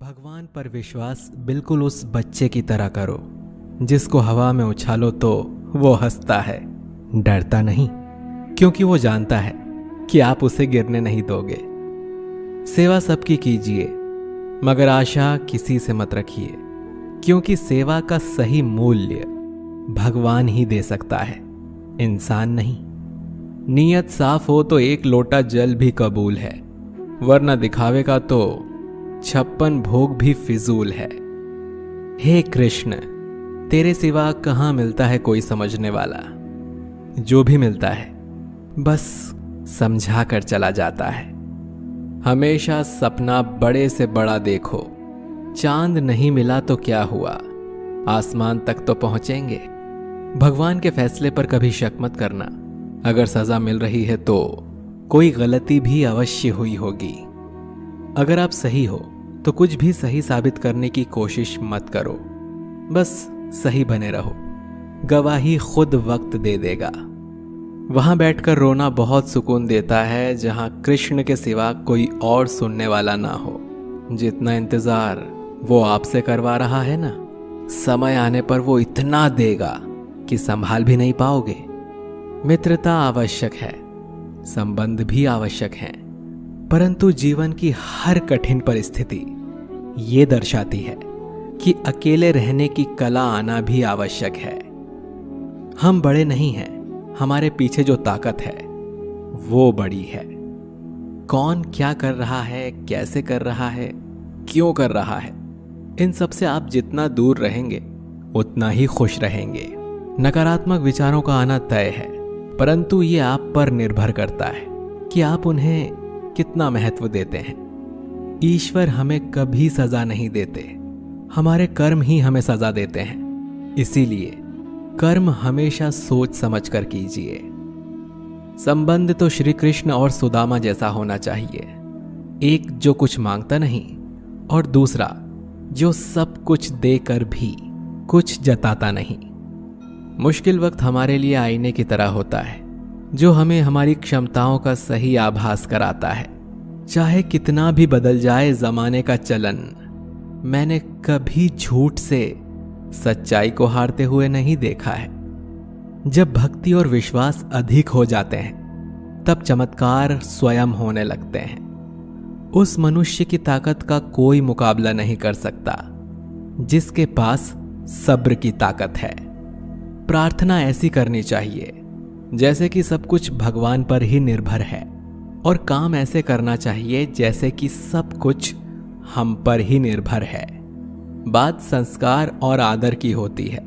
भगवान पर विश्वास बिल्कुल उस बच्चे की तरह करो जिसको हवा में उछालो तो वो हंसता है, डरता नहीं, क्योंकि वो जानता है कि आप उसे गिरने नहीं दोगे। सेवा सबकी कीजिए, मगर आशा किसी से मत रखिए, क्योंकि सेवा का सही मूल्य भगवान ही दे सकता है, इंसान नहीं। नीयत साफ हो तो एक लोटा जल भी कबूल है, वरना दिखावे का तो 56 भोग भी फिजूल है। हे कृष्ण, तेरे सिवा कहाँ मिलता है कोई समझने वाला। जो भी मिलता है बस समझा कर चला जाता है। हमेशा सपना बड़े से बड़ा देखो, चांद नहीं मिला तो क्या हुआ, आसमान तक तो पहुंचेंगे। भगवान के फैसले पर कभी शक मत करना। अगर सजा मिल रही है तो कोई गलती भी अवश्य हुई होगी। अगर आप सही हो तो कुछ भी सही साबित करने की कोशिश मत करो, बस सही बने रहो। गवाही खुद वक्त दे देगा। वहां बैठकर रोना बहुत सुकून देता है जहां कृष्ण के सिवा कोई और सुनने वाला ना हो। जितना इंतजार वो आपसे करवा रहा है ना, समय आने पर वो इतना देगा कि संभाल भी नहीं पाओगे। मित्रता आवश्यक है, संबंध भी आवश्यक है, परंतु जीवन की हर कठिन परिस्थिति ये दर्शाती है कि अकेले रहने की कला आना भी आवश्यक है। हम बड़े नहीं हैं, हमारे पीछे जो ताकत है वो बड़ी है। कौन क्या कर रहा है, कैसे कर रहा है, क्यों कर रहा है, इन सब से आप जितना दूर रहेंगे उतना ही खुश रहेंगे। नकारात्मक विचारों का आना तय है, परंतु ये आप पर निर्भर करता है कि आप उन्हें कितना महत्व देते हैं। ईश्वर हमें कभी सजा नहीं देते, हमारे कर्म ही हमें सजा देते हैं। इसीलिए कर्म हमेशा सोच समझ कर कीजिए। संबंध तो श्री कृष्ण और सुदामा जैसा होना चाहिए, एक जो कुछ मांगता नहीं और दूसरा जो सब कुछ देकर भी कुछ जताता नहीं। मुश्किल वक्त हमारे लिए आईने की तरह होता है, जो हमें हमारी क्षमताओं का सही आभास कराता है। चाहे कितना भी बदल जाए जमाने का चलन, मैंने कभी झूठ से सच्चाई को हारते हुए नहीं देखा है। जब भक्ति और विश्वास अधिक हो जाते हैं तब चमत्कार स्वयं होने लगते हैं। उस मनुष्य की ताकत का कोई मुकाबला नहीं कर सकता जिसके पास सब्र की ताकत है। प्रार्थना ऐसी करनी चाहिए जैसे कि सब कुछ भगवान पर ही निर्भर है, और काम ऐसे करना चाहिए जैसे कि सब कुछ हम पर ही निर्भर है। बात संस्कार और आदर की होती है,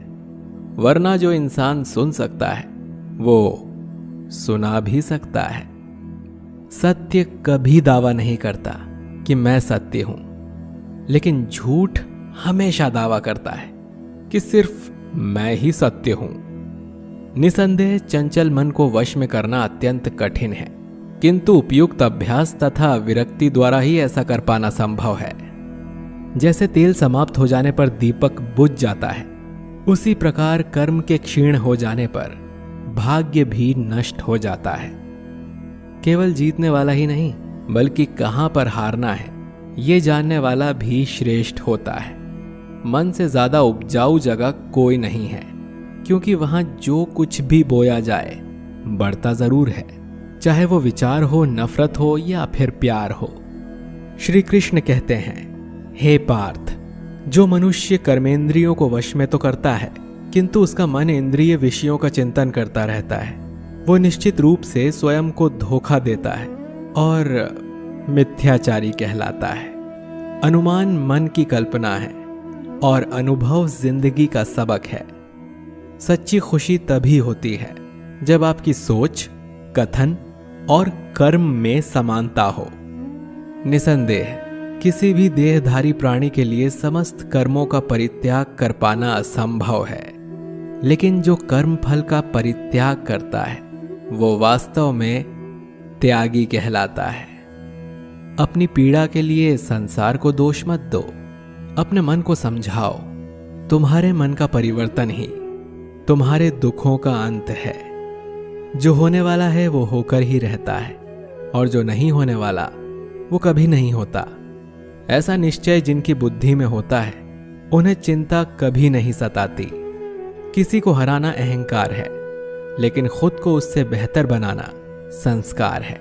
वरना जो इंसान सुन सकता है वो सुना भी सकता है। सत्य कभी दावा नहीं करता कि मैं सत्य हूं, लेकिन झूठ हमेशा दावा करता है कि सिर्फ मैं ही सत्य हूं। निसंदेह चंचल मन को वश में करना अत्यंत कठिन है, किंतु उपयुक्त अभ्यास तथा विरक्ति द्वारा ही ऐसा कर पाना संभव है। जैसे तेल समाप्त हो जाने पर दीपक बुझ जाता है, उसी प्रकार कर्म के क्षीण हो जाने पर भाग्य भी नष्ट हो जाता है। केवल जीतने वाला ही नहीं, बल्कि कहां पर हारना है ये जानने वाला भी श्रेष्ठ होता है। मन से ज्यादा उपजाऊ जगह कोई नहीं है, क्योंकि वहां जो कुछ भी बोया जाए बढ़ता जरूर है, चाहे वो विचार हो, नफरत हो या फिर प्यार हो। श्री कृष्ण कहते हैं, हे पार्थ, जो मनुष्य कर्मेंद्रियों को वश में तो करता है किंतु उसका मन इंद्रिय विषयों का चिंतन करता रहता है, वो निश्चित रूप से स्वयं को धोखा देता है और मिथ्याचारी कहलाता है। अनुमान मन की कल्पना है और अनुभव जिंदगी का सबक है। सच्ची खुशी तभी होती है जब आपकी सोच, कथन और कर्म में समानता हो। निसंदेह किसी भी देहधारी प्राणी के लिए समस्त कर्मों का परित्याग कर पाना असंभव है, लेकिन जो कर्म फल का परित्याग करता है वो वास्तव में त्यागी कहलाता है। अपनी पीड़ा के लिए संसार को दोष मत दो, अपने मन को समझाओ। तुम्हारे मन का परिवर्तन ही तुम्हारे दुखों का अंत है। जो होने वाला है वो होकर ही रहता है, और जो नहीं होने वाला वो कभी नहीं होता। ऐसा निश्चय जिनकी बुद्धि में होता है उन्हें चिंता कभी नहीं सताती। किसी को हराना अहंकार है, लेकिन खुद को उससे बेहतर बनाना संस्कार है।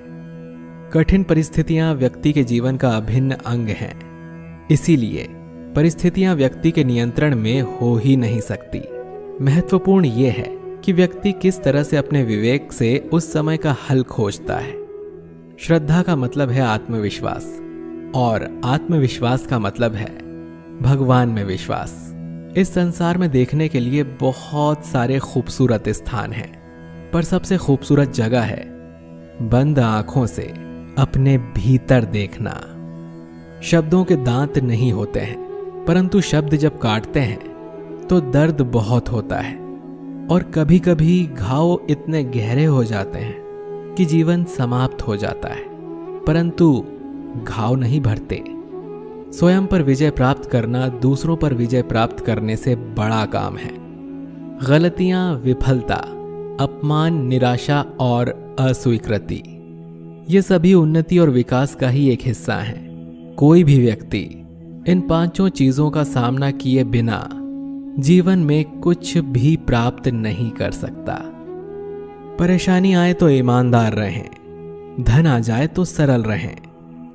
कठिन परिस्थितियां व्यक्ति के जीवन का अभिन्न अंग हैं। इसीलिए परिस्थितियां व्यक्ति के नियंत्रण में हो ही नहीं सकती। महत्वपूर्ण यह है कि व्यक्ति किस तरह से अपने विवेक से उस समय का हल खोजता है। श्रद्धा का मतलब है आत्मविश्वास, और आत्मविश्वास का मतलब है भगवान में विश्वास। इस संसार में देखने के लिए बहुत सारे खूबसूरत स्थान हैं, पर सबसे खूबसूरत जगह है बंद आंखों से अपने भीतर देखना। शब्दों के दांत नहीं होते हैं, परंतु शब्द जब काटते हैं तो दर्द बहुत होता है, और कभी कभी घाव इतने गहरे हो जाते हैं कि जीवन समाप्त हो जाता है, परंतु घाव नहीं भरते। स्वयं पर विजय प्राप्त करना दूसरों पर विजय प्राप्त करने से बड़ा काम है। गलतियां, विफलता, अपमान, निराशा और अस्वीकृति, ये सभी उन्नति और विकास का ही एक हिस्सा है। कोई भी व्यक्ति इन पांचों चीजों का सामना किए बिना जीवन में कुछ भी प्राप्त नहीं कर सकता। परेशानी आए तो ईमानदार रहें, धन आ जाए तो सरल रहें,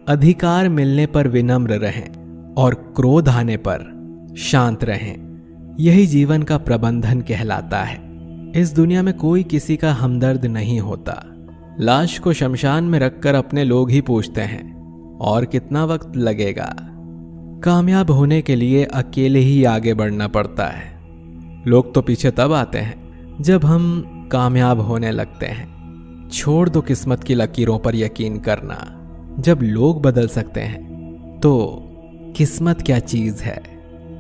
अधिकार मिलने पर विनम्र रहें और क्रोध आने पर शांत रहें। यही जीवन का प्रबंधन कहलाता है। इस दुनिया में कोई किसी का हमदर्द नहीं होता। लाश को शमशान में रखकर अपने लोग ही पूछते हैं और कितना वक्त लगेगा। कामयाब होने के लिए अकेले ही आगे बढ़ना पड़ता है। लोग तो पीछे तब आते हैं जब हम कामयाब होने लगते हैं। छोड़ दो किस्मत की लकीरों पर यकीन करना। जब लोग बदल सकते हैं तो किस्मत क्या चीज है।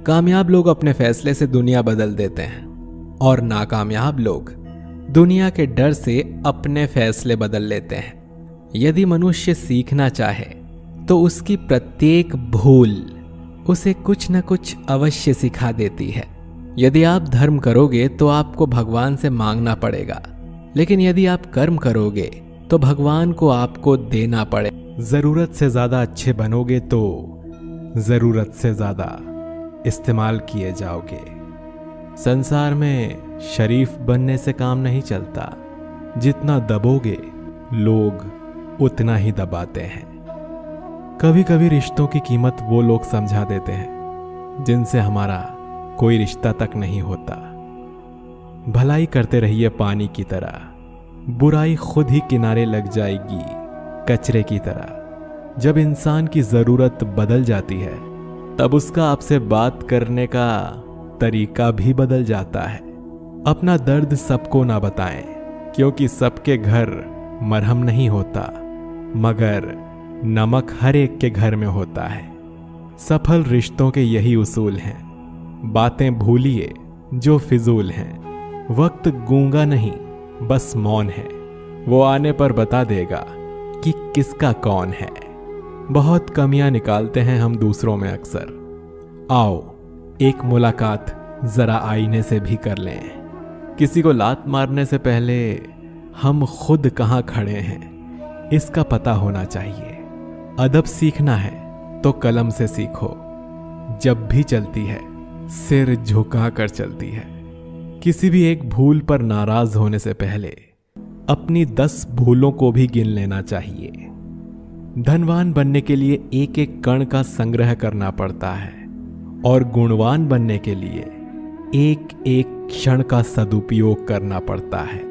कामयाब लोग अपने फैसले से दुनिया बदल देते हैं, और नाकामयाब लोग दुनिया के डर से अपने फैसले बदल लेते हैं। यदि मनुष्य सीखना चाहे तो उसकी प्रत्येक भूल उसे कुछ न कुछ अवश्य सिखा देती है। यदि आप धर्म करोगे तो आपको भगवान से मांगना पड़ेगा, लेकिन यदि आप कर्म करोगे तो भगवान को आपको देना पड़ेगा। जरूरत से ज्यादा अच्छे बनोगे तो जरूरत से ज्यादा इस्तेमाल किए जाओगे। संसार में शरीफ बनने से काम नहीं चलता। जितना दबोगे लोग उतना ही दबाते हैं। कभी कभी रिश्तों की कीमत वो लोग समझा देते हैं जिनसे हमारा कोई रिश्ता तक नहीं होता। भलाई करते रहिए पानी की तरह, बुराई खुद ही किनारे लग जाएगी कचरे की तरह। जब इंसान की जरूरत बदल जाती है तब उसका आपसे बात करने का तरीका भी बदल जाता है। अपना दर्द सबको ना बताएं, क्योंकि सबके घर मरहम नहीं होता, मगर नमक हर एक के घर में होता है। सफल रिश्तों के यही उसूल हैं। बातें भूलिए जो फिजूल हैं। वक्त गूंगा नहीं, बस मौन है। वो आने पर बता देगा कि किसका कौन है। बहुत कमियां निकालते हैं हम दूसरों में अक्सर। आओ एक मुलाकात जरा आईने से भी कर लें। किसी को लात मारने से पहले हम खुद कहां खड़े हैं इसका पता होना चाहिए। अदब सीखना है तो कलम से सीखो। जब भी चलती है सिर झुका कर चलती है। किसी भी एक भूल पर नाराज होने से पहले अपनी 10 भूलों को भी गिन लेना चाहिए। धनवान बनने के लिए एक एक कण का संग्रह करना पड़ता है, और गुणवान बनने के लिए एक एक क्षण का सदुपयोग करना पड़ता है।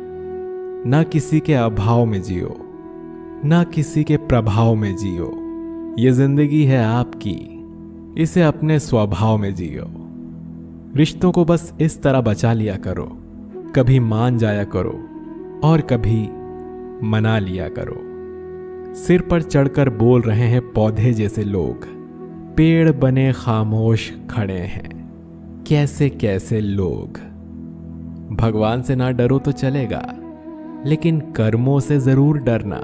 ना किसी के अभाव में जियो, ना किसी के प्रभाव में जियो। ये जिंदगी है आपकी, इसे अपने स्वभाव में जियो। रिश्तों को बस इस तरह बचा लिया करो, कभी मान जाया करो और कभी मना लिया करो। सिर पर चढ़कर बोल रहे हैं पौधे जैसे लोग, पेड़ बने खामोश खड़े हैं कैसे कैसे लोग। भगवान से ना डरो तो चलेगा, लेकिन कर्मों से जरूर डरना,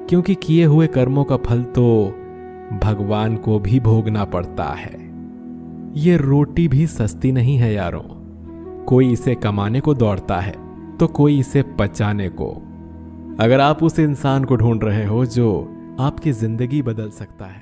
क्योंकि किए हुए कर्मों का फल तो भगवान को भी भोगना पड़ता है। ये रोटी भी सस्ती नहीं है यारों। कोई इसे कमाने को दौड़ता है तो कोई इसे पचाने को। अगर आप उस इंसान को ढूंढ रहे हो जो आपकी जिंदगी बदल सकता है,